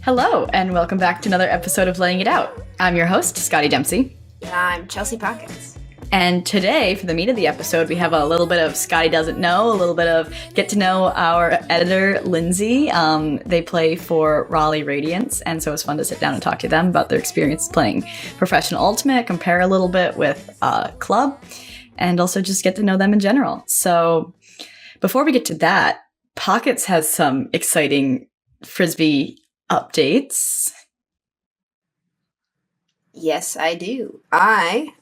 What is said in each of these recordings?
Hello, and welcome back to another episode of Laying It Out. I'm your host, Scotti Dempsey. And I'm Chelsea Pockets. And today, for the meat of the episode, we have a little bit of Scotti Doesn't Know, a little bit of get to know our editor, Lindsay. They play for Raleigh Radiance, and so it's fun to sit down and talk to them about their experience playing Professional Ultimate, compare a little bit with Club, and also just get to know them in general. So before we get to that, Pockets has some exciting Frisbee updates. Yes, I do. I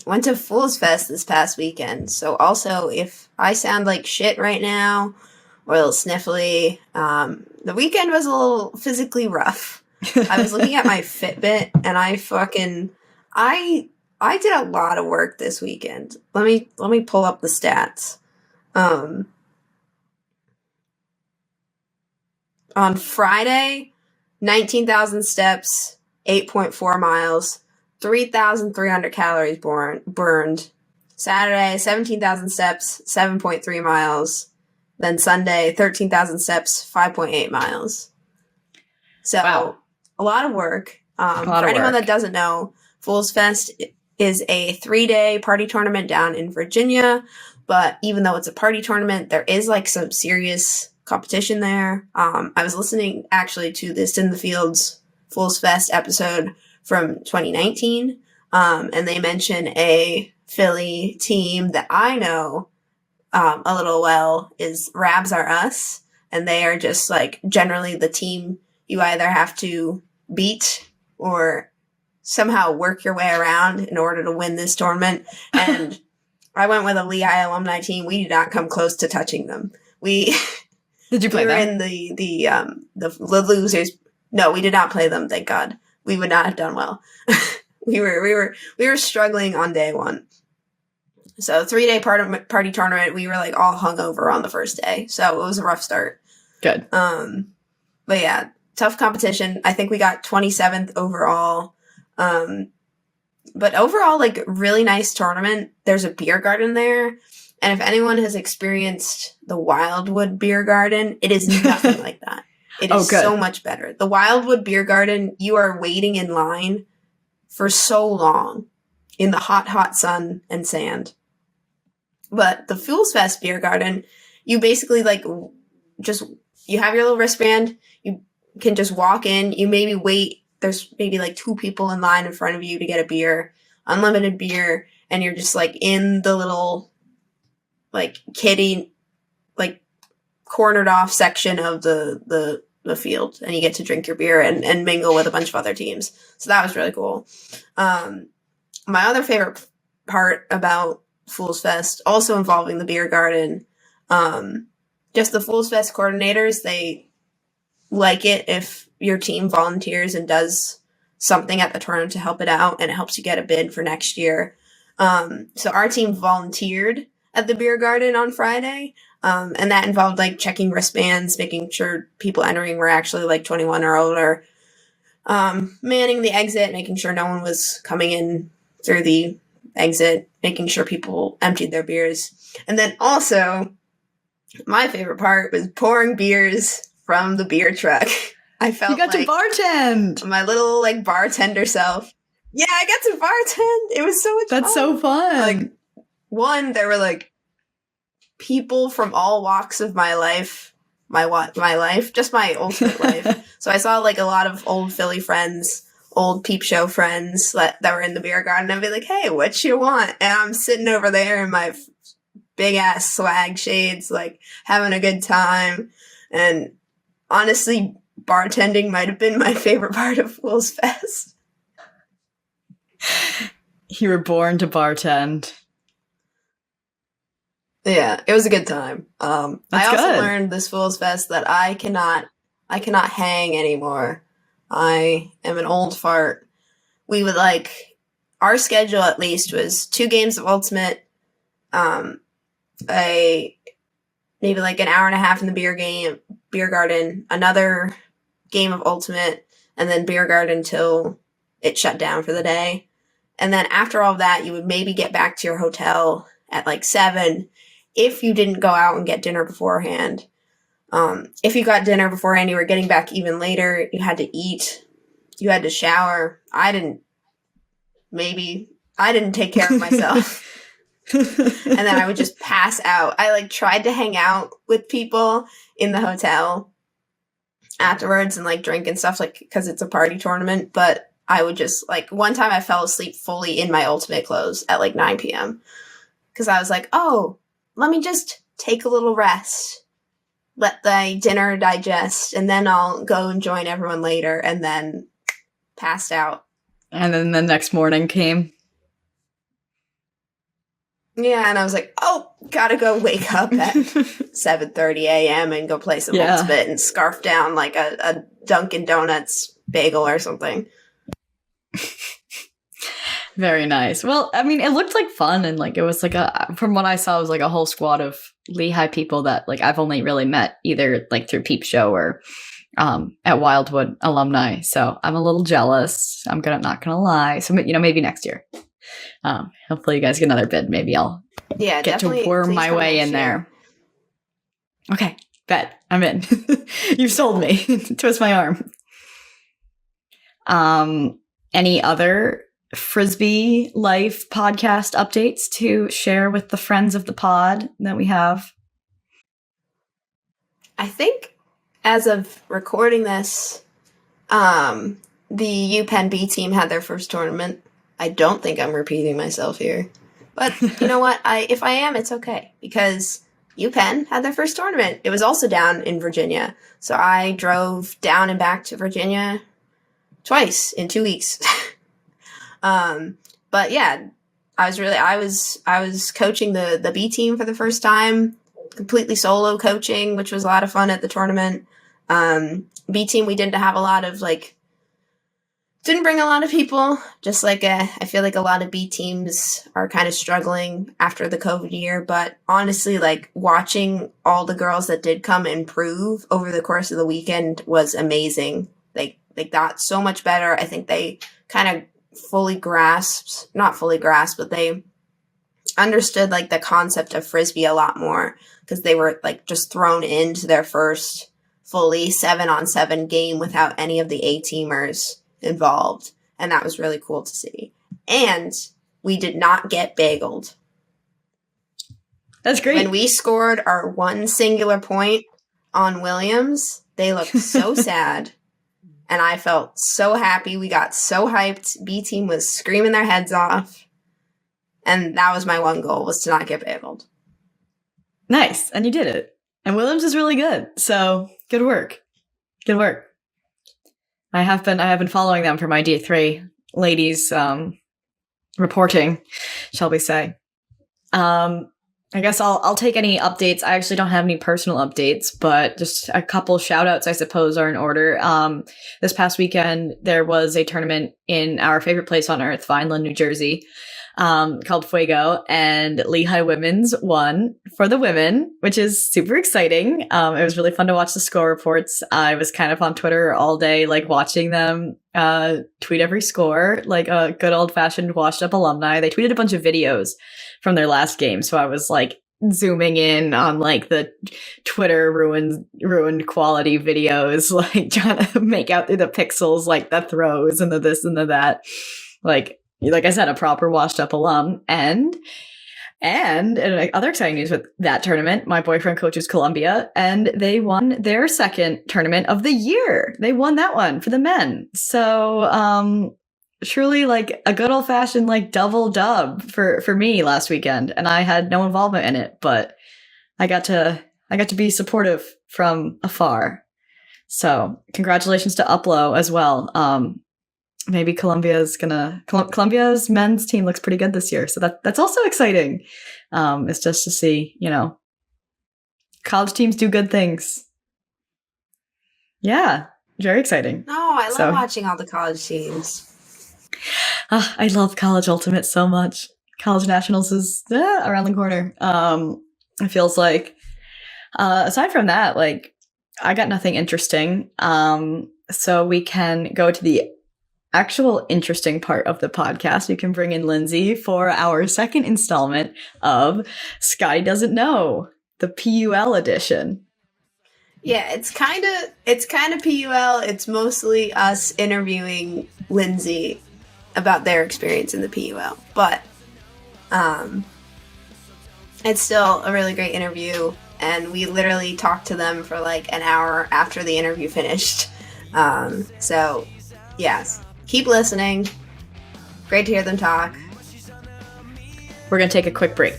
went to Fool's Fest this past weekend, so also if I sound like shit right now or a little sniffly, the weekend was a little physically rough. I was looking at my Fitbit and I did a lot of work this weekend. Let me pull up the stats. On Friday, 19,000 steps, 8.4 miles, 3,300 calories burned. Saturday, 17,000 steps, 7.3 miles. Then Sunday, 13,000 steps, 5.8 miles. So, wow. A lot of work. For anyone that doesn't know, Fool's Fest is a 3-day party tournament down in Virginia. But even though it's a party tournament, there is like some serious competition there. I was listening actually to this In the Fields Fool's Fest episode from 2019, and they mention a Philly team that I know a little well is Rabs Are Us, and they are just like generally the team you either have to beat or somehow work your way around in order to win this tournament. And I went with a Lehigh alumni team. We did not come close to touching them. Did you play them? We were in the losers. No, we did not play them. Thank God. We would not have done well. we were struggling on day one. So 3-day party tournament. We were like all hungover on the first day, so it was a rough start. Good. But yeah, tough competition. I think we got 27th overall. But overall, like really nice tournament. There's a beer garden there. And if anyone has experienced the Wildwood Beer Garden, it is nothing like that. It is so much better. The Wildwood Beer Garden, you are waiting in line for so long in the hot, hot sun and sand. But the Fool's Fest Beer Garden, you basically like you have your little wristband. You can just walk in. You maybe wait. There's maybe like 2 people in line in front of you to get a beer, unlimited beer. And you're just like in the little like kiddie, like cornered off section of the field, and you get to drink your beer and mingle with a bunch of other teams. So that was really cool. My other favorite part about Fool's Fest, also involving the beer garden, just the Fool's Fest coordinators, they like it if your team volunteers and does something at the tournament to help it out, and it helps you get a bid for next year. So our team volunteered at the beer garden on Friday. And that involved like checking wristbands, making sure people entering were actually like 21 or older, manning the exit, making sure no one was coming in through the exit, making sure people emptied their beers. And then also my favorite part was pouring beers from the beer truck. I felt you got to bartend. My little like bartender self. Yeah, I got to bartend. It was so much fun. That's so fun. Like, one, there were like people from all walks of my life, just my ultimate life. So I saw like a lot of old Philly friends, old peep show friends that were in the beer garden. I'd be like, hey, what you want? And I'm sitting over there in my big ass swag shades, like having a good time. And honestly, bartending might have been my favorite part of Fool's Fest. You were born to bartend. Yeah, it was a good time. I also learned this Fool's Fest that I cannot hang anymore. I am an old fart. We would like, our schedule at least was 2 games of Ultimate, maybe like an hour and a half in the beer garden, another game of Ultimate, and then beer garden till it shut down for the day. And then after all that, you would maybe get back to your hotel at like 7 if you didn't go out and get dinner beforehand. If you got dinner beforehand, you were getting back even later. You had to eat. You had to shower. I didn't take care of myself. And then I would just pass out. I like tried to hang out with people in the hotel afterwards and like drink and stuff, like, because it's a party tournament. But I would just like, one time I fell asleep fully in my ultimate clothes at like 9 p.m. because I was like, oh, let me just take a little rest, let the dinner digest, and then I'll go and join everyone later, and then passed out. And then the next morning came. Yeah, and I was like, oh, gotta go wake up at 7:30 a.m. and go play some Ultimate and scarf down like a Dunkin' Donuts bagel or something. Very nice. Well, I mean, it looked like fun, and like it was like from what I saw, it was like a whole squad of Lehigh people that like I've only really met either like through Peep Show or at Wildwood alumni. So I'm a little jealous. I'm not gonna lie. So maybe next year. Hopefully you guys get another bid. Maybe I'll get to worm my way in there. Okay, bet. I'm in. You've sold me. Twist my arm. Any other Frisbee life podcast updates to share with the friends of the pod that we have? I think as of recording this, the UPenn B team had their first tournament. I don't think I'm repeating myself here. But you know what? If I am, it's okay. Because UPenn had their first tournament. It was also down in Virginia. So I drove down and back to Virginia twice in 2 weeks. But yeah, I was coaching the B team for the first time. Completely solo coaching, which was a lot of fun at the tournament. B team, we didn't have a lot of didn't bring a lot of people. Just like I feel like a lot of B teams are kind of struggling after the COVID year. But honestly, like watching all the girls that did come improve over the course of the weekend was amazing. They got so much better. I think they kind of not fully grasped, but they understood like the concept of Frisbee a lot more because they were like just thrown into their first fully 7-on-7 game without any of the A-teamers involved. And that was really cool to see. And we did not get bageled. That's great. When we scored our one singular point on Williams, they looked so sad. And I felt so happy. We got so hyped. B team was screaming their heads off. And that was my one goal, was to not get bageled. Nice. And you did it. And Williams is really good. So good work. Good work. I have been following them for my D3 ladies reporting, shall we say. I guess I'll take any updates. I actually don't have any personal updates, but just a couple shout outs, I suppose, are in order. This past weekend, there was a tournament in our favorite place on earth, Vineland, New Jersey, called Fuego, and Lehigh Women's won for the women, which is super exciting. It was really fun to watch the score reports. I was kind of on Twitter all day, like watching them tweet every score, like a good old fashioned washed up alumni. They tweeted a bunch of videos from their last game, so I was like zooming in on like the Twitter ruined quality videos, like trying to make out through the pixels, like the throws and the this and the that. Like I said, a proper washed up alum. And other exciting news with that tournament, my boyfriend coaches Columbia, and they won their second tournament of the year. They won that one for the men. So truly like a good old fashioned like double dub for me last weekend. And I had no involvement in it, but I got to be supportive from afar. So congratulations to Uplow as well. Maybe Columbia's men's team looks pretty good this year. So that's also exciting. It's just to see, college teams do good things. Yeah, very exciting. Oh, I love watching all the college teams. I love college ultimate so much. College nationals is around the corner. It feels like, aside from that, like I got nothing interesting. So we can go to the actual interesting part of the podcast. You can bring in Lindsay for our second installment of Scotti Doesn't Know, the PUL edition. Yeah, it's kind of PUL. It's mostly us interviewing Lindsay about their experience in the PUL, but it's still a really great interview, and we literally talked to them for like an hour after the interview finished. So, yes, keep listening. Great to hear them talk. We're going to take a quick break.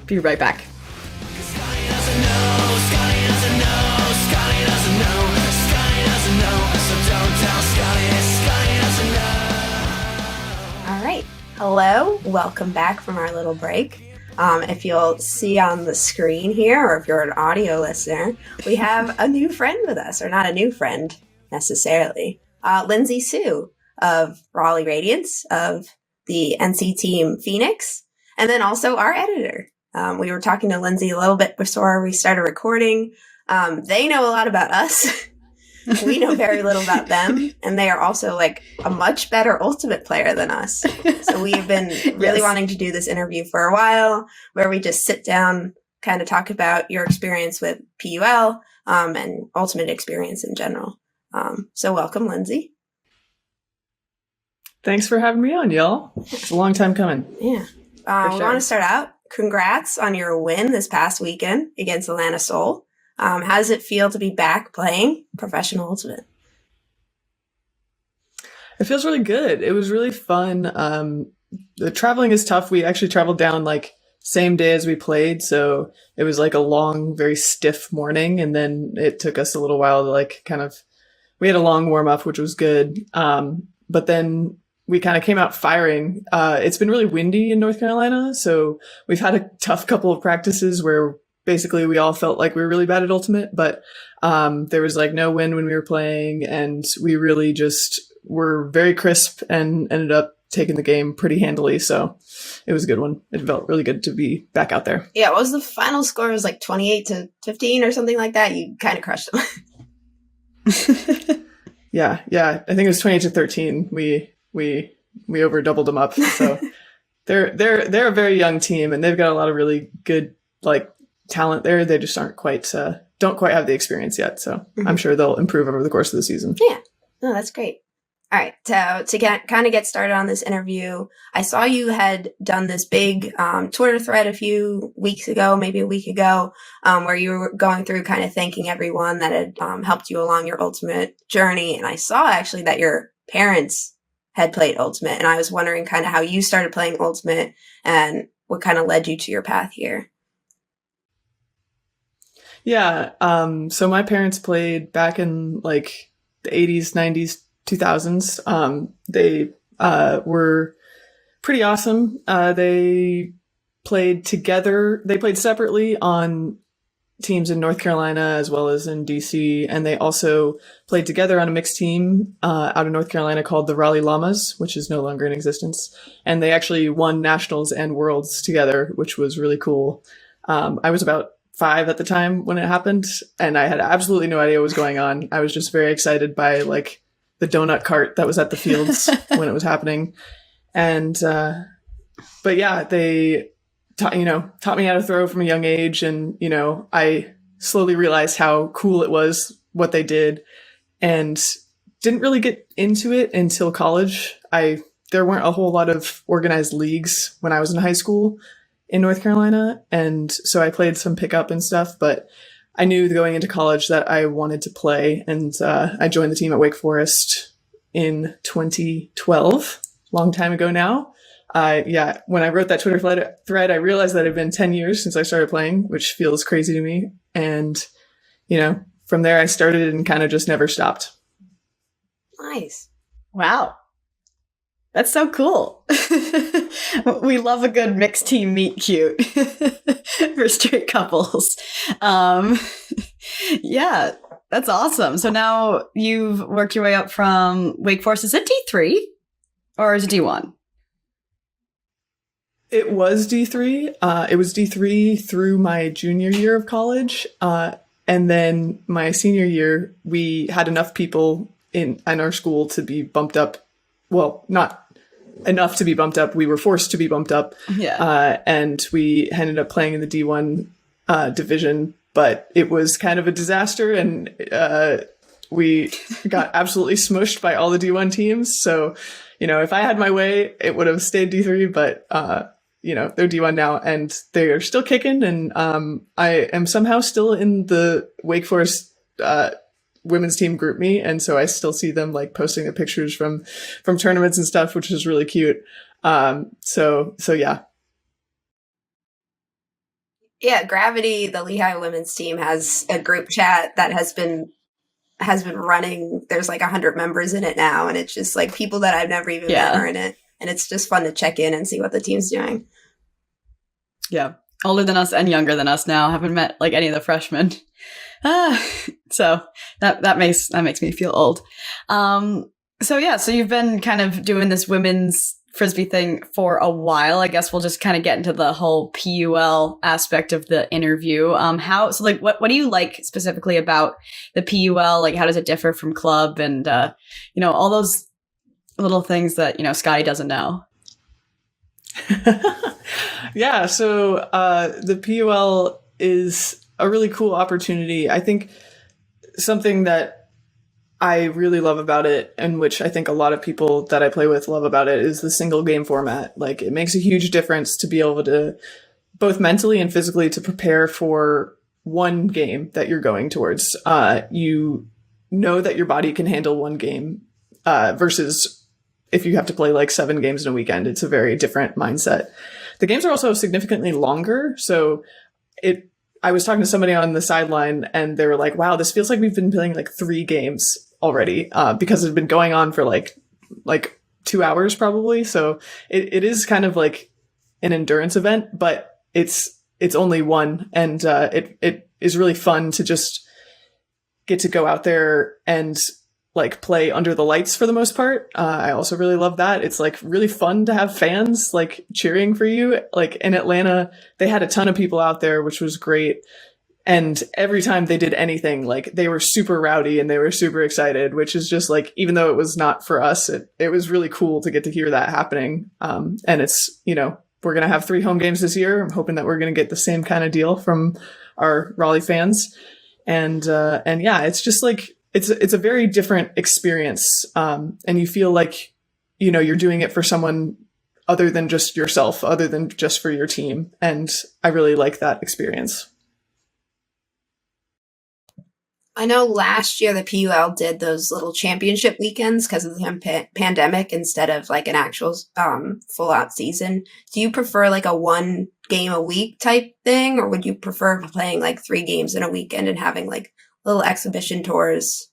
Be right back. All right. Hello. Welcome back from our little break. If you'll see on the screen here, or if you're an audio listener, we have a new friend with us, or not a new friend necessarily. Lindsay Sue of Raleigh Radiance, of the NC team Phoenix, and then also our editor. We were talking to Lindsay a little bit before we started recording. They know a lot about us. We know very little about them, and they are also like a much better Ultimate player than us. So we've been really wanting to do this interview for a while, where we just sit down, kind of talk about your experience with PUL and Ultimate experience in general. So welcome, Lindsay. Thanks for having me on, y'all. It's a long time coming. Yeah. We want to start out. Congrats on your win this past weekend against Atlanta Soul. How does it feel to be back playing professional Ultimate? It feels really good. It was really fun. The traveling is tough. We actually traveled down like same day as we played, so it was like a long, very stiff morning, and then it took us a little while to like kind of. We had a long warm up, which was good, but then we kind of came out firing. It's been really windy in North Carolina, so we've had a tough couple of practices where basically we all felt like we were really bad at Ultimate, but there was like no wind when we were playing, and we really just were very crisp and ended up taking the game pretty handily. So it was a good one. It felt really good to be back out there. Yeah, what was the final score? It was like 28-15 or something like that. You kind of crushed them. Yeah. I think it was 28-13. We over doubled them up. So they're a very young team, and they've got a lot of really good like talent there. They just aren't quite don't quite have the experience yet. So I'm sure they'll improve over the course of the season. Yeah. No, that's great. All right. So to kind of get started on this interview, I saw you had done this big Twitter thread a few weeks ago, maybe a week ago, where you were going through kind of thanking everyone that had helped you along your Ultimate journey. And I saw actually that your parents had played Ultimate, and I was wondering kind of how you started playing Ultimate and what kind of led you to your path here. Yeah. So my parents played back in like the 80s, 90s, 2000s. They were pretty awesome. They played together. They played separately on teams in North Carolina as well as in DC. And they also played together on a mixed team out of North Carolina called the Raleigh Llamas, which is no longer in existence. And they actually won nationals and worlds together, which was really cool. I was about 5 at the time when it happened, and I had absolutely no idea what was going on. I was just very excited by like the donut cart that was at the fields when it was happening. And, but yeah, they taught me how to throw from a young age. And, I slowly realized how cool it was what they did, and didn't really get into it until college. There weren't a whole lot of organized leagues when I was in high school in North Carolina. And so I played some pickup and stuff, but I knew going into college that I wanted to play. And I joined the team at Wake Forest in 2012, long time ago now. When I wrote that Twitter thread, I realized that it had been 10 years since I started playing, which feels crazy to me. And, from there I started and kind of just never stopped. Nice. Wow. That's so cool. We love a good mixed team meet cute for straight couples. Yeah, that's awesome. So now you've worked your way up from Wake Forest. Is it D3 or is it D1? It was D3. It was D3 through my junior year of college. And then my senior year, we had enough people in our school to be bumped up. Well, not enough to be bumped up. We were forced to be bumped up. Yeah. And we ended up playing in the D1 division but it was kind of a disaster, and we got absolutely smushed by all the D1 teams. So, if I had my way, it would have stayed D3, but they're D1 now, and they're still kicking, and I am somehow still in the Wake Forest women's team group me, and so I still see them like posting the pictures from tournaments and stuff, which is really cute. So yeah. Yeah, Gravity, the Lehigh women's team, has a group chat that has been running. There's like 100 members in it now, and it's just like people that I've never even met are in it, and it's just fun to check in and see what the team's doing. Yeah, older than us and younger than us now. Haven't met like any of the freshmen. So that makes me feel old. So you've been kind of doing this women's Frisbee thing for a while. I guess we'll just kind of get into the whole PUL aspect of the interview. What do you like specifically about the PUL? Like, how does it differ from club, and all those little things that Scotti doesn't know? Yeah, so the PUL is a really cool opportunity. I think something that I really love about it, and which I think a lot of people that I play with love about it, is the single game format. Like, it makes a huge difference to be able to, both mentally and physically, to prepare for one game that you're going towards. You know that your body can handle one game versus if you have to play like 7 games in a weekend. It's a very different mindset. The games are also significantly longer, so I was talking to somebody on the sideline, and they were like, wow, this feels like we've been playing like 3 games already, because it's been going on for like 2 hours probably. So it is kind of like an endurance event, but it's only one. And it is really fun to just get to go out there and like play under the lights for the most part. I also really love that. It's like really fun to have fans like cheering for you. Like in Atlanta, they had a ton of people out there, which was great. And every time they did anything, like they were super rowdy and they were super excited, which is just like, even though it was not for us, it was really cool to get to hear that happening. And it's, we're going to have 3 home games this year. I'm hoping that we're going to get the same kind of deal from our Raleigh fans. And yeah, it's just like, it's a very different experience. And you feel like, you're doing it for someone other than just yourself, other than just for your team. And I really like that experience. I know last year the PUL did those little championship weekends because of the pandemic instead of like an actual full out season. Do you prefer like a 1 game a week type thing, or would you prefer playing like 3 games in a weekend and having like little exhibition tours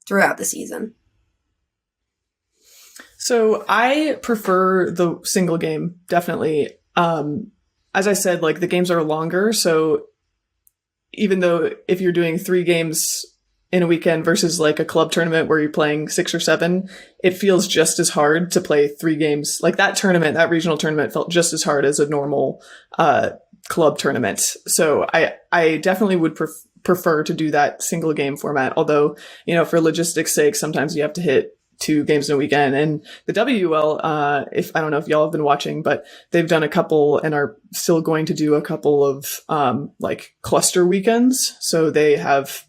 throughout the season? So I prefer the single game, definitely. As I said, like the games are longer, so even though if you're doing 3 games in a weekend versus like a club tournament where you're playing 6 or 7, it feels just as hard to play 3 games. Like that regional tournament felt just as hard as a normal club tournament. So I definitely would prefer to do that single game format. Although, for logistics sake, sometimes you have to hit 2 games in a weekend. And the WUL, I don't know if y'all have been watching, but they've done a couple and are still going to do a couple of like cluster weekends. So they have,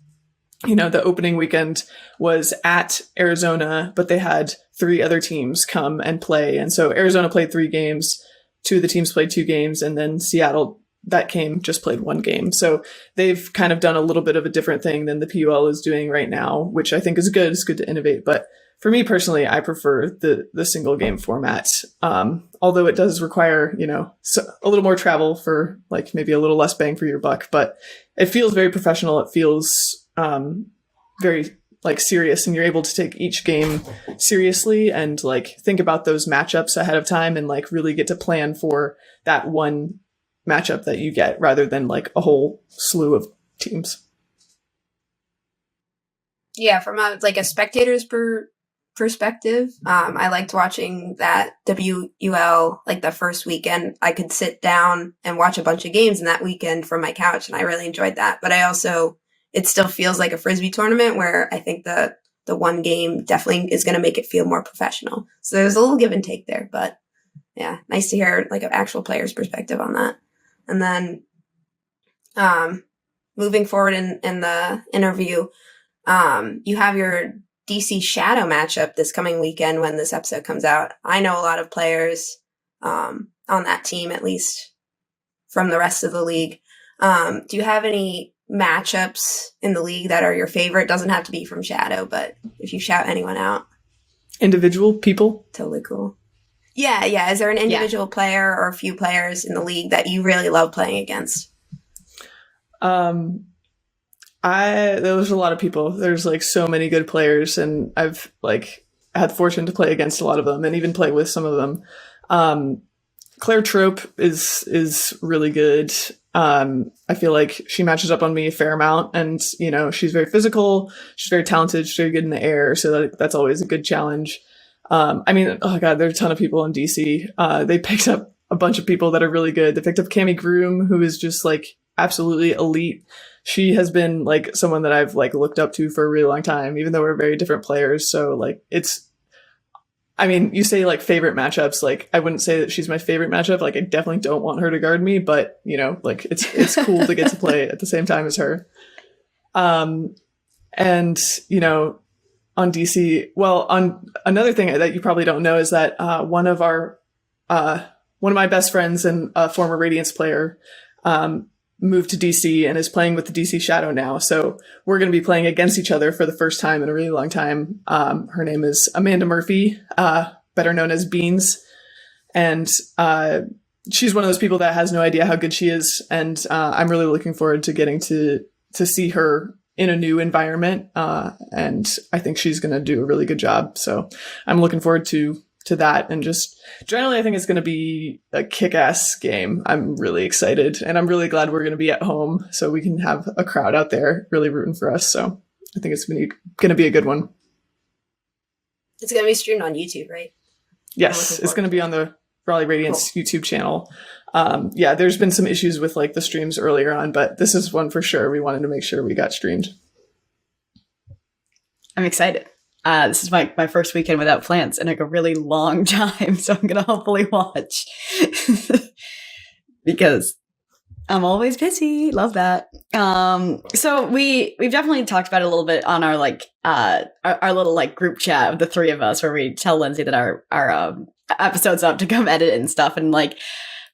the opening weekend was at Arizona, but they had 3 other teams come and play. And so Arizona played 3 games, 2 of the teams played 2 games, and then Seattle that came just played 1 game. So they've kind of done a little bit of a different thing than the PUL is doing right now, which I think is good. It's good to innovate, but for me personally, I prefer the single game format. Although it does require, a little more travel for like maybe a little less bang for your buck, but it feels very professional. It feels very like serious, and you're able to take each game seriously and like think about those matchups ahead of time and like really get to plan for that one matchup that you get rather than like a whole slew of teams. Yeah, from a spectator's perspective, I liked watching that WUL like the first weekend. I could sit down and watch a bunch of games in that weekend from my couch, and I really enjoyed that. But it still feels like a Frisbee tournament where I think the 1 game definitely is going to make it feel more professional. So there's a little give and take there, but yeah, nice to hear like an actual player's perspective on that. And then moving forward in the interview, you have your DC Shadow matchup this coming weekend when this episode comes out. I know a lot of players on that team, at least from the rest of the league. Do you have any matchups in the league that are your favorite? Doesn't have to be from Shadow, but if you shout anyone out. Individual people? Totally cool. Yeah. Is there an individual player or a few players in the league that you really love playing against? There's a lot of people. There's like so many good players, and I've like had the fortune to play against a lot of them and even play with some of them. Claire Trope is really good. I feel like she matches up on me a fair amount, and you know, she's very physical, she's very talented, she's very good in the air, so that's always a good challenge. I mean, oh god, there's a ton of people in DC. They picked up a bunch of people that are really good. They picked up Cami Groom, who is just like absolutely elite. She has been like someone that I've like looked up to for a really long time, even though we're very different players. So like I mean, you say like favorite matchups, like I wouldn't say that she's my favorite matchup. Like I definitely don't want her to guard me, but you know, like it's cool to get to play at the same time as her. And you know, on DC, well, on another thing that you probably don't know is that one of my best friends and a former Radiance player moved to DC and is playing with the DC Shadow now. So we're going to be playing against each other for the first time in a really long time. Her name is Amanda Murphy, better known as Beans. And she's one of those people that has no idea how good she is. And I'm really looking forward to getting to see her in a new environment. And I think she's going to do a really good job. So I'm looking forward to that, and just generally I think it's going to be a kick-ass game. I'm really excited, and I'm really glad we're going to be at home so we can have a crowd out there really rooting for us. So I think it's going to be a good one. It's going to be streamed on YouTube, right? Yes, it's going to be on the Raleigh Radiance YouTube channel. Yeah, there's been some issues with like the streams earlier on, but this is one for sure. We wanted to make sure we got streamed. I'm excited. This is my first weekend without plans in like a really long time, so I'm gonna hopefully watch because I'm always busy. Love that. So we've definitely talked about it a little bit on our like our little like group chat of the three of us, where we tell Lindsay that our episode's up to come edit it and stuff, and like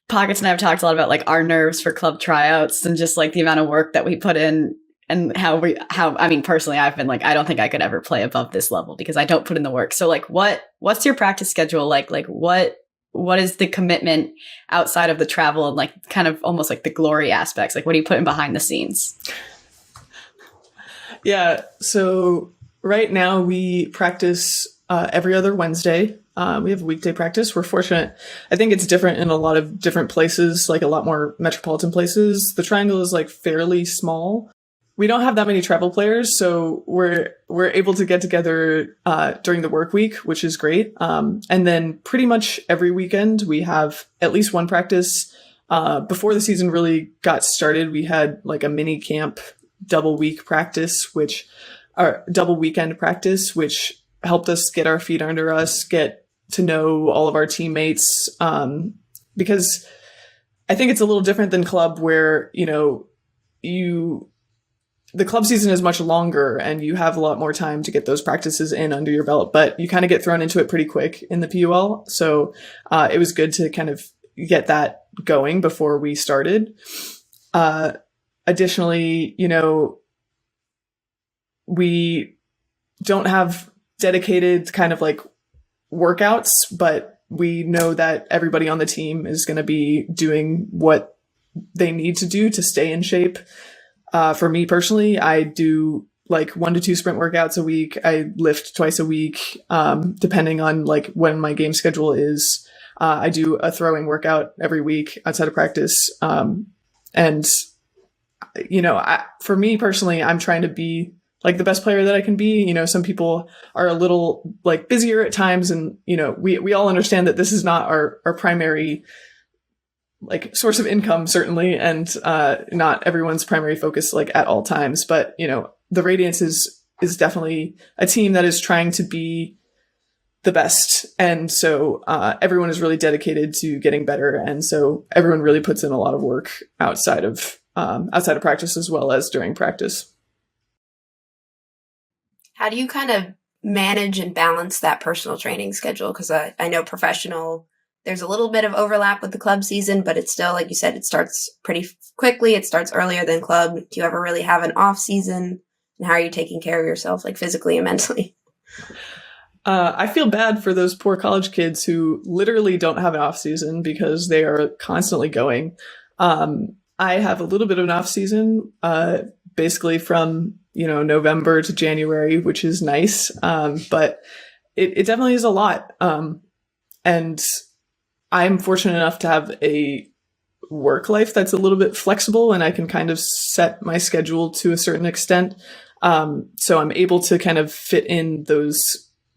Pockets and I have talked a lot about like our nerves for club tryouts and just like the amount of work that we put in. And how I mean, personally, I've been like, I don't think I could ever play above this level because I don't put in the work. So like, what's your practice schedule like? Like what is the commitment outside of the travel and like kind of almost like the glory aspects? Like what are you putting behind the scenes? Yeah. So right now we practice every other Wednesday. We have weekday practice. We're fortunate. I think it's different in a lot of different places, like a lot more metropolitan places. The Triangle is like fairly small. We don't have that many travel players, so we're able to get together during the work week, which is great. And then pretty much every weekend we have at least one practice. Before the season really got started, we had like a mini camp double weekend practice, which helped us get our feet under us, get to know all of our teammates. Because I think it's a little different than club, where, you know, the club season is much longer and you have a lot more time to get those practices in under your belt, but you kind of get thrown into it pretty quick in the PUL. So it was good to kind of get that going before we started. Additionally, you know, we don't have dedicated kind of like workouts, but we know that everybody on the team is going to be doing what they need to do to stay in shape. For me personally, I do like 1 to 2 sprint workouts a week. I lift twice a week, depending on like when my game schedule is. I do a throwing workout every week outside of practice. And, you know, for me personally, I'm trying to be like the best player that I can be. You know, some people are a little like busier at times, and, you know, we all understand that this is not our primary like source of income, certainly, and not everyone's primary focus like at all times. But, you know, the Radiance is definitely a team that is trying to be the best. And so everyone is really dedicated to getting better. And so everyone really puts in a lot of work outside of outside of practice as well as during practice. How do you kind of manage and balance that personal training schedule? Because I know professional, there's a little bit of overlap with the club season, but it's still, like you said, it starts pretty quickly. It starts earlier than club. Do you ever really have an off season? And how are you taking care of yourself, like physically and mentally? I feel bad for those poor college kids who literally don't have an off season because they are constantly going. I have a little bit of an off season, basically from, November to January, which is nice. But it definitely is a lot. And I'm fortunate enough to have a work life that's a little bit flexible, and I can kind of set my schedule to a certain extent. So I'm able to kind of fit in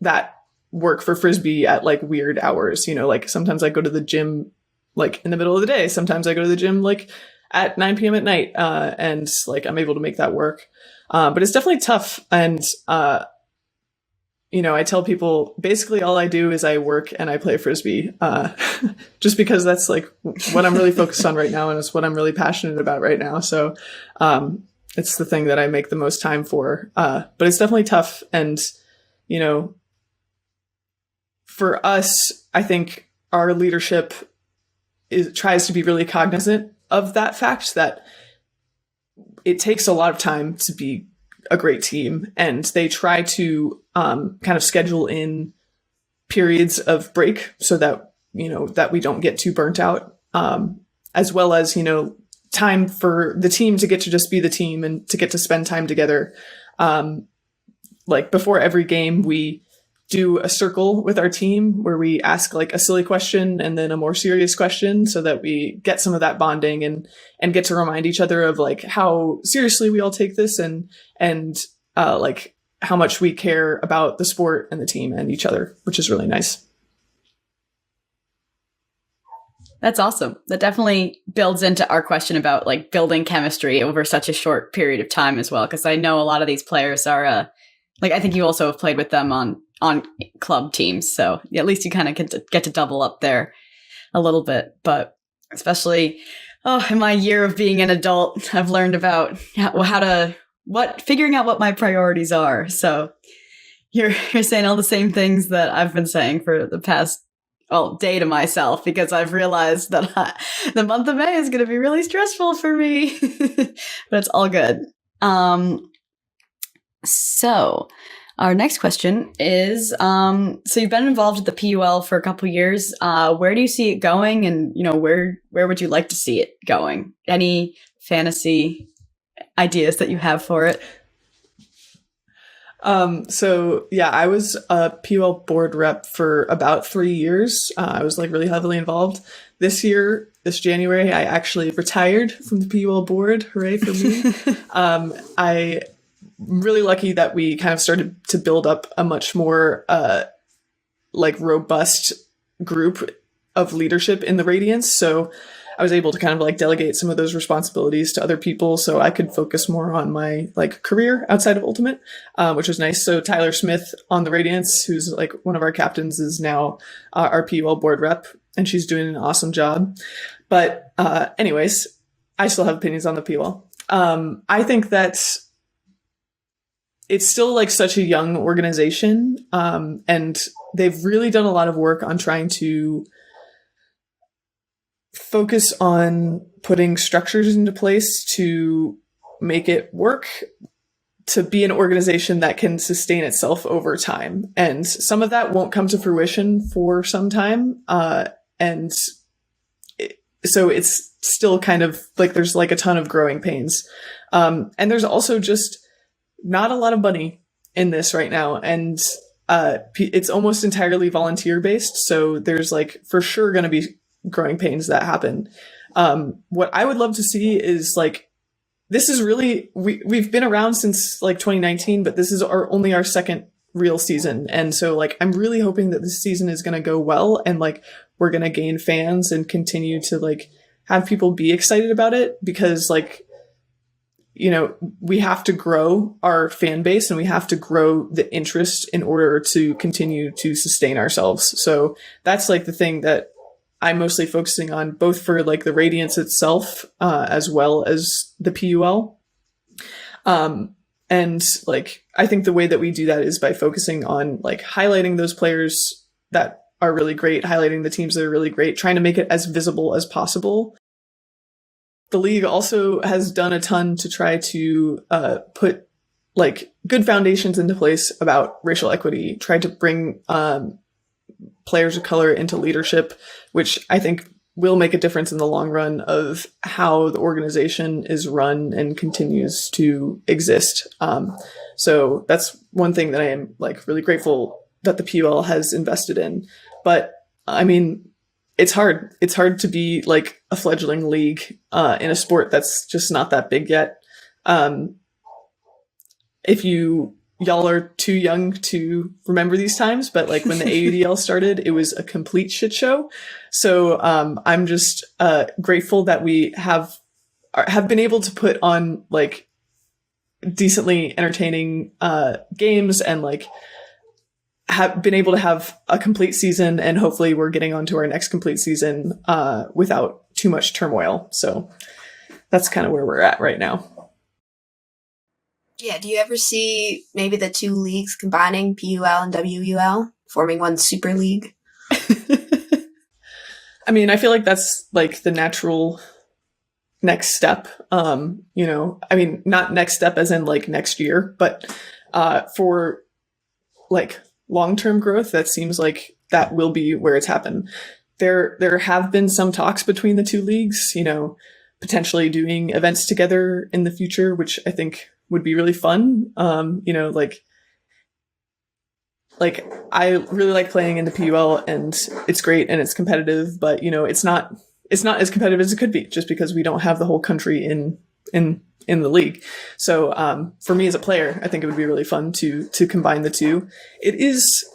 that work for Frisbee at like weird hours, like sometimes I go to the gym like in the middle of the day. Sometimes I go to the gym like at 9 p.m. at night. And like, I'm able to make that work. But it's definitely tough. And, I tell people basically all I do is I work and I play Frisbee, just because that's like what I'm really focused on right now. And it's what I'm really passionate about right now. So, it's the thing that I make the most time for. But it's definitely tough. And, for us, I think our leadership tries to be really cognizant of that fact that it takes a lot of time to be a great team, and they try to kind of schedule in periods of break so that that we don't get too burnt out, as well as time for the team to get to just be the team and to get to spend time together. Like before every game, we do a circle with our team where we ask like a silly question and then a more serious question so that we get some of that bonding and get to remind each other of like how seriously we all take this and like how much we care about the sport and the team and each other, which is really nice. That's awesome. That definitely builds into our question about like building chemistry over such a short period of time as well. Cause I know a lot of these players are, like, I think you also have played with them on club teams. So at least you kind of get to double up there a little bit. But especially, in my year of being an adult, I've learned about figuring out what my priorities are. So you're saying all the same things that I've been saying for the past day to myself, because I've realized that the month of May is going to be really stressful for me, but it's all good. So our next question is, so you've been involved with the PUL for a couple of years. Where do you see it going? And, where would you like to see it going? Any fantasy ideas that you have for it? So yeah, I was a PUL board rep for about 3 years. I was like really heavily involved. This January, I actually retired from the PUL board. Hooray for me. I'm really lucky that we kind of started to build up a much more, like robust group of leadership in the Radiance. So I was able to kind of like delegate some of those responsibilities to other people so I could focus more on my like career outside of Ultimate, which was nice. So Tyler Smith on the Radiance, who's like one of our captains, is now our PUL board rep, and she's doing an awesome job. But anyways, I still have opinions on the PUL. I think that it's still like such a young organization, and they've really done a lot of work on trying to focus on putting structures into place to make it work, to be an organization that can sustain itself over time. And some of that won't come to fruition for some time. So it's still kind of like there's like a ton of growing pains. And there's also just not a lot of money in this right now. And it's almost entirely volunteer based. So there's like for sure going to be growing pains that happen. What I would love to see is like, this is really, we've been around since like 2019, but this is only our second real season. And so like, I'm really hoping that this season is going to go well, and like, we're going to gain fans and continue to like have people be excited about it, because like, we have to grow our fan base and we have to grow the interest in order to continue to sustain ourselves. So that's like the thing that I'm mostly focusing on both for like the Radiance itself, as well as the PUL. And like, I think the way that we do that is by focusing on like highlighting those players that are really great, highlighting the teams that are really great, trying to make it as visible as possible. The league also has done a ton to try to put like good foundations into place about racial equity, tried to bring players of color into leadership, which I think will make a difference in the long run of how the organization is run and continues to exist. So that's one thing that I am like really grateful that the PUL has invested in. But I mean, it's hard. It's hard to be like a fledgling league in a sport that's just not that big yet. If y'all are too young to remember these times, but like when the AUDL started, it was a complete shit show. So I'm just grateful that we have been able to put on like decently entertaining games and like have been able to have a complete season, and hopefully we're getting onto our next complete season without too much turmoil. So that's kind of where we're at right now. Yeah, do you ever see maybe the two leagues combining, PUL and WUL, forming one super league? I mean, I feel like that's like the natural next step. You know, I mean, not next step as in like next year, but for like long-term growth, that seems like that will be where it's happened. There have been some talks between the two leagues, you know, potentially doing events together in the future, which I think would be really fun. You know, like I really like playing in the PUL, and it's great and it's competitive, but you know, it's not as competitive as it could be just because we don't have the whole country in the league. So for me as a player, I think it would be really fun to combine the two. It is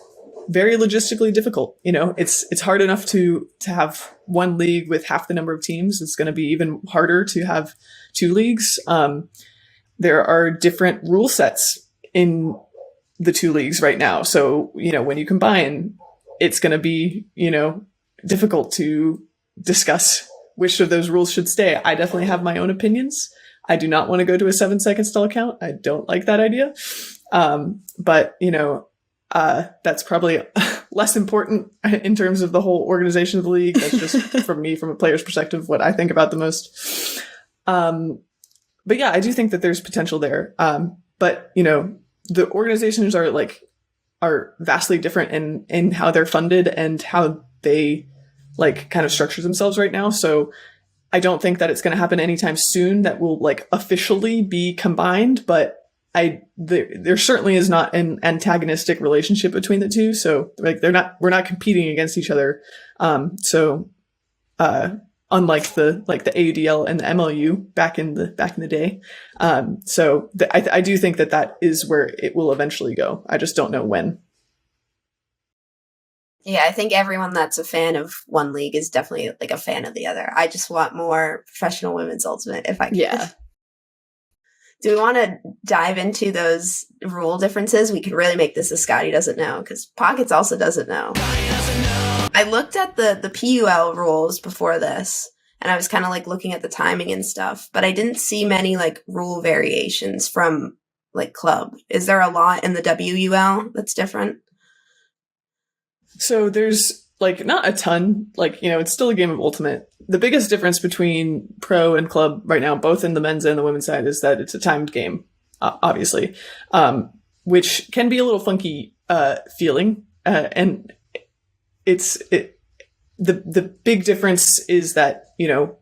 very logistically difficult. You know, it's hard enough to have one league with half the number of teams. It's going to be even harder to have two leagues. There are different rule sets in the two leagues right now. So, you know, when you combine, it's going to be, you know, difficult to discuss which of those rules should stay. I definitely have my own opinions. I do not want to go to a 7-second stall count. I don't like that idea. But, you know, that's probably less important in terms of the whole organization of the league. That's just from me, from a player's perspective, what I think about the most. But yeah, I do think that there's potential there. But, you know, the organizations are vastly different in how they're funded and how they like kind of structure themselves right now. So I don't think that it's going to happen anytime soon that will like officially be combined, but there certainly is not an antagonistic relationship between the two. So like we're not competing against each other. Unlike the AUDL and the MLU back in the day. I do think that is where it will eventually go. I just don't know when. Yeah, I think everyone that's a fan of one league is definitely like a fan of the other. I just want more professional women's ultimate if I can. Yeah. Do we want to dive into those rule differences? We could really make this a Scotti doesn't know, because Pockets also doesn't know. I looked at the PUL rules before this, and I was kind of like looking at the timing and stuff, but I didn't see many like rule variations from like club. Is there a lot in the WUL that's different? So there's like not a ton, like, you know, it's still a game of ultimate. The biggest difference between pro and club right now, both in the men's and the women's side, is that it's a timed game, obviously, which can be a little funky feeling. And the big difference is that, you know,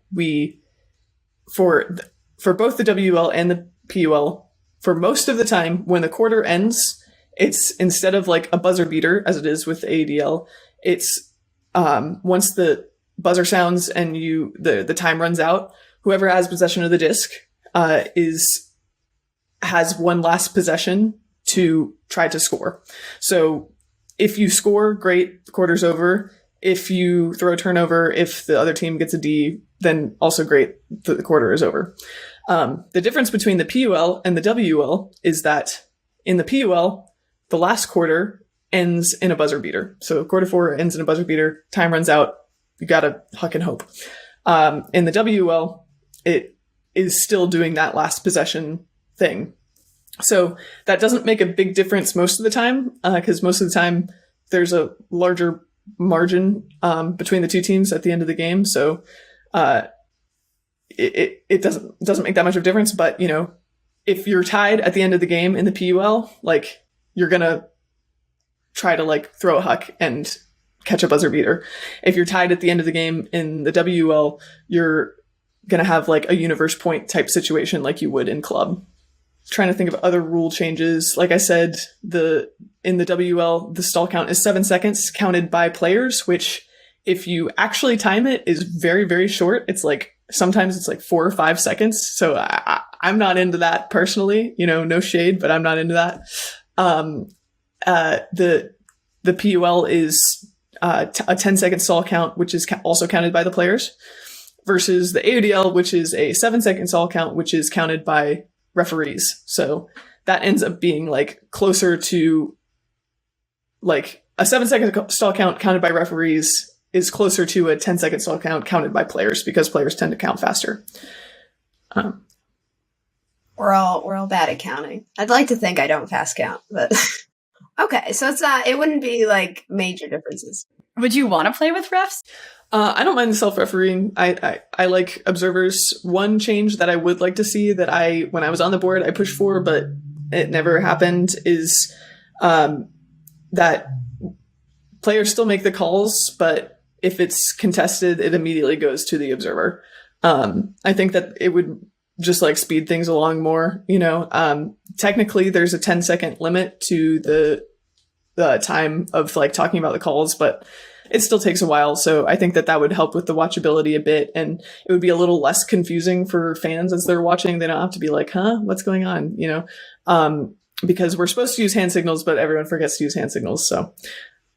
for both the WL and the PUL, for most of the time when the quarter ends, it's instead of like a buzzer beater as it is with the ADL, it's once the buzzer sounds and the time runs out, whoever has possession of the disc has one last possession to try to score. So if you score, great, the quarter's over. If you throw a turnover, if the other team gets a D, then also great, the quarter is over. The difference between the PUL and the WUL is that in the PUL, the last quarter ends in a buzzer beater. So quarter 4 ends in a buzzer beater, time runs out, you gotta huck and hope. In the WL, it is still doing that last possession thing. So that doesn't make a big difference most of the time, because most of the time there's a larger margin between the two teams at the end of the game. So it doesn't make that much of a difference. But, you know, if you're tied at the end of the game in the PUL, like, you're going to try to, like, throw a huck and catch a buzzer beater. If you're tied at the end of the game in the WL, you're going to have, like, a universe point type situation like you would in club. Trying to think of other rule changes. Like I said, in the WL, the stall count is 7 seconds counted by players, which if you actually time it is very, very short. It's like, sometimes it's like 4 or 5 seconds. So I'm not into that personally, you know, no shade, but I'm not into that. The PUL is a 10-second stall count, which is also counted by the players, versus the AUDL, which is a 7-second stall count, which is counted by referees. So that ends up being like closer to, like, a 7-second stall count counted by referees is closer to a 10-second stall count counted by players, because players tend to count faster. We're all bad at counting. I'd like to think I don't fast count, but okay. So it wouldn't be like major differences. Would you want to play with refs? I don't mind the self-refereeing. I like observers. One change that I would like to see that when I was on the board, I pushed for, but it never happened, is that players still make the calls, but if it's contested, it immediately goes to the observer. I think that it would just, like, speed things along more, you know. Technically, there's a 10-second limit to the time of, like, talking about the calls, but it still takes a while. So I think that would help with the watchability a bit, and it would be a little less confusing for fans as they're watching. They don't have to be like, huh, what's going on? You know, because we're supposed to use hand signals, but everyone forgets to use hand signals. So,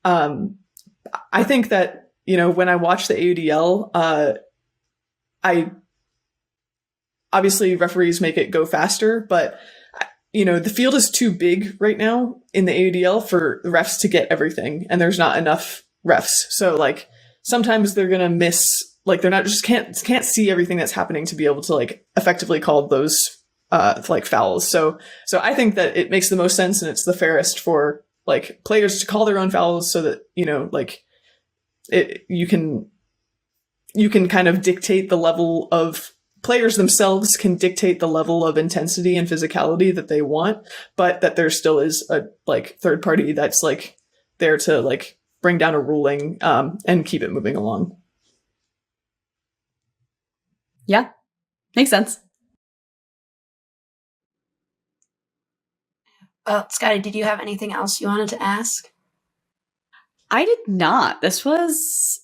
I think that, you know, when I watch the AUDL, obviously referees make it go faster, but, you know, the field is too big right now in the AUDL for the refs to get everything, and there's not enough refs. So, like, sometimes they're gonna miss, like, they're not just can't see everything that's happening to be able to, like, effectively call those like fouls. So I think that it makes the most sense, and it's the fairest for, like, players to call their own fouls, so that, you know, like, you can kind of dictate the level of, players themselves can dictate the level of intensity and physicality that they want, but that there still is a, like, third party that's, like, there to, like, bring down a ruling and keep it moving along. Yeah, makes sense. Scotti, did you have anything else you wanted to ask? I did not. This was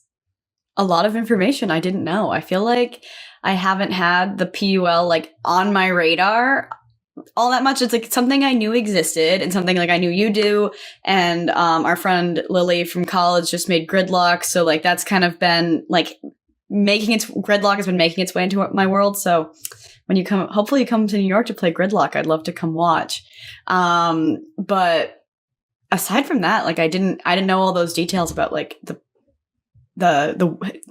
a lot of information I didn't know. I feel like I haven't had the PUL, like, on my radar all that much. It's like something I knew existed, and something, like, I knew you do, and our friend Lily from college just made Gridlock, so, like, that's kind of been, like, Gridlock has been making its way into my world. So when hopefully you come to New York to play Gridlock, I'd love to come watch. But aside from that, like, I didn't know all those details about, like, the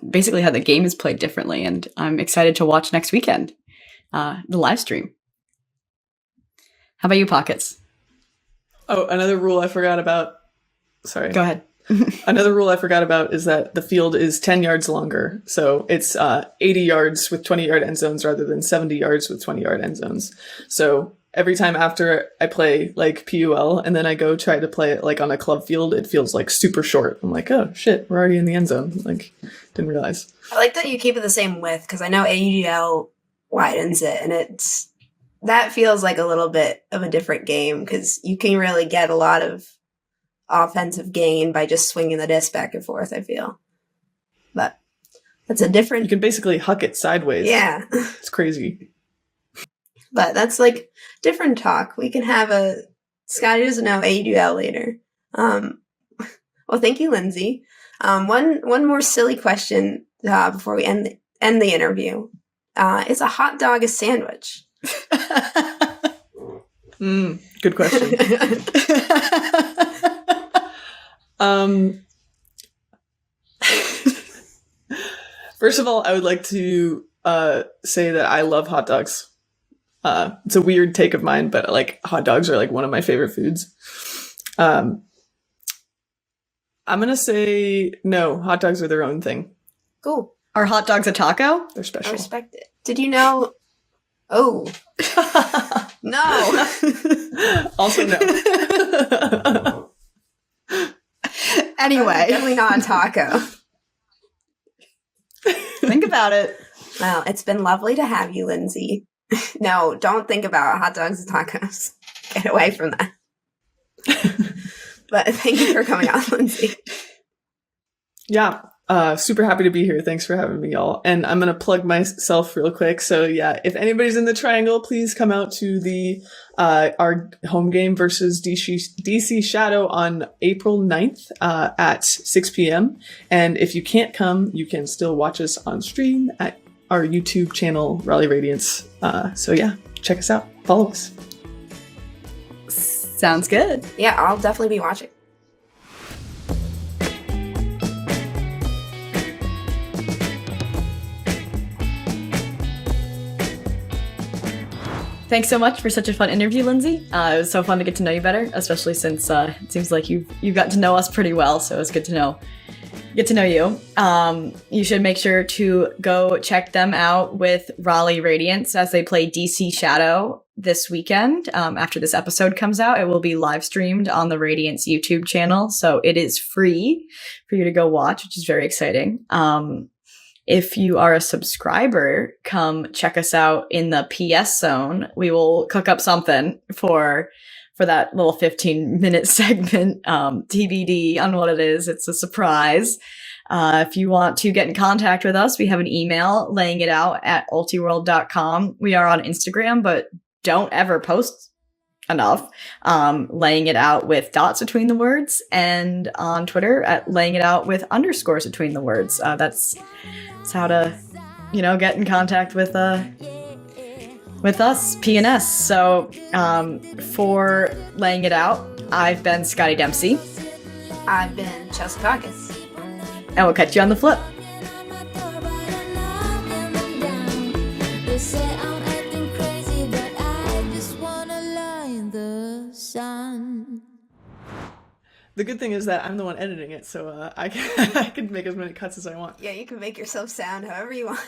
basically how the game is played differently, and I'm excited to watch next weekend, the live stream. How about you, Pockets? Oh, another rule I forgot about. Sorry. Go ahead. Another rule I forgot about is that the field is 10 yards longer. So it's 80 yards with 20-yard end zones rather than 70 yards with 20-yard end zones. So every time after I play, like, PUL and then I go try to play it, like, on a club field, it feels, like, super short. I'm like, oh shit, we're already in the end zone. Like, didn't realize. I like that you keep it the same width, because I know AUDL widens it, and that feels like a little bit of a different game, because you can really get a lot of offensive gain by just swinging the disc back and forth, I feel. But that's a different... You can basically huck it sideways. Yeah. It's crazy. But that's, like, different talk. We can have Scotti doesn't know AUDL later. Well, thank you, Lindsay. One more silly question before we end the interview. Is a hot dog a sandwich? Good question. First of all, I would like to say that I love hot dogs. It's a weird take of mine, but like hot dogs are like one of my favorite foods. I'm gonna say no. Hot dogs are their own thing. Cool. Are hot dogs a taco? They're I special. respect it. Did you know? Oh. No. Also no. Anyway, Definitely not a taco. think about it. Well, it's been lovely to have you, Lindsay. No, don't think about hot dogs and tacos. Get away from that. But thank you for coming on, Lindsay. Yeah. Super happy to be here. Thanks for having me, y'all. And I'm going to plug myself real quick. So yeah, if anybody's in the Triangle, please come out to the, our home game versus DC Shadow on April 9th, at 6 p.m. And if you can't come, you can still watch us on stream at our YouTube channel, Raleigh Radiance. So yeah, check us out. Follow us. Sounds good. Yeah, I'll definitely be watching. Thanks so much for such a fun interview, Lindsay. It was so fun to get to know you better, especially since it seems like you've got to know us pretty well. So it's good to know you. You should make sure to go check them out with Raleigh Radiance as they play DC Shadow this weekend. After this episode comes out, it will be live streamed on the Radiance YouTube channel. So it is free for you to go watch, which is very exciting. If you are a subscriber, come check us out in the PS zone. We will cook up something for that little 15-minute segment, TBD on what it is. It's a surprise. If you want to get in contact with us, we have an email, layingitout@ultiworld.com. We are on Instagram, but don't ever post enough. Laying it out with dots between the words, and on Twitter at laying it out with underscores between the words. That's how to, get in contact with us, PNS. So, for laying it out, I've been Scotti Dempsey. I've been Chelsea Pockets. And we'll catch you on the flip. The good thing is that I'm the one editing it, so I can make as many cuts as I want. Yeah, you can make yourself sound however you want.